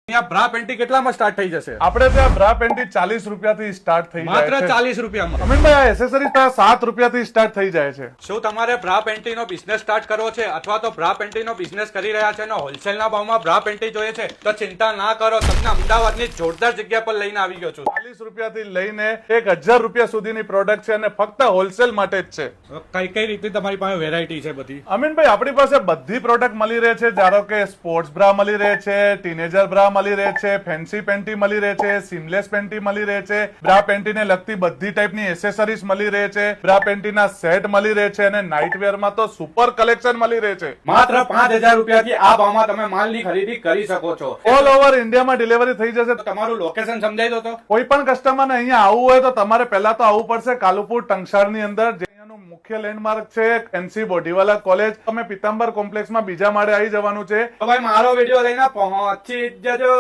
અહીંયા bra panty કેટલામાં start થઈ જશે? આપણે ત્યાં બ્રા પેન્ટી 40 રૂપિયાથી સ્ટાર્ટ થઈ જાય માત્ર છે. 40 રૂપિયામાં. અમીનભાઈ, આ એસેસરીઝ 7 રૂપિયાથી સ્ટાર્ટ થઈ જાય છે. શું તમારે બ્રા પેન્ટીનો બિઝનેસ સ્ટાર્ટ કરવો છે અથવા તો બ્રા પેન્ટીનો બિઝનેસ કરી રહ્યા છે અને હોલસેલના ભાવમાં બ્રા પેન્ટી જોઈએ છે તો ચિંતા ના કરો, તમને અમદાવાદની જોરદાર જગ્યા પર લઈને આવી ગયો છું. 40 રૂપિયાથી લઈને 1000 રૂપિયા સુધીની પ્રોડક્ટ છે અને ફક્ત હોલસેલ માટે જ છે. કઈ કઈ રીતે તમારી પાસે વેરાયટી છે બધી? અમીનભાઈ, આપણી પાસે બધી પ્રોડક્ટ મળી રહે છે. ધારો કે સ્પોર્ટ્સ બ્રા મળી રહે છે, ટીનેજર બ્રા મળી રહે છે, ફેન્સી પેન્ટી મળી રહે છે, સીમલેસ પેન્ટી મળી રહે છે, બ્રા પેન્ટીને લગતી બધી ટાઈપની એસેસરીઝ મળી રહે છે, બ્રા પેન્ટીના સેટ મળી રહે છે અને નાઇટવેરમાં તો સુપર કલેક્શન મળી રહે છે. માત્ર 5000 રૂપિયાથી આ ભાવમાં તમે માલની ખરીદી કરી શકો છો. ઓલ ઓવર ઇન્ડિયામાં ડિલિવરી થઈ જશે. તમારું લોકેશન સમજાઈ દો તો. કોઈ પણ કસ્ટમરને અહીંયા આવવું હોય તો તમારે પહેલા તો આવવું પડશે કાલુપુર ટંકસાળની અંદર, જે અહીંયાનું મુખ્ય લેન્ડમાર્ક છે એનસી બોડીવાલા કોલેજ. તમે પીતાંબર કોમ્પ્લેક્સમાં બીજા માળે આવી જવાનું છે. તો ભાઈ મારો વિડીયો લઈને પહોંચી જ જજો.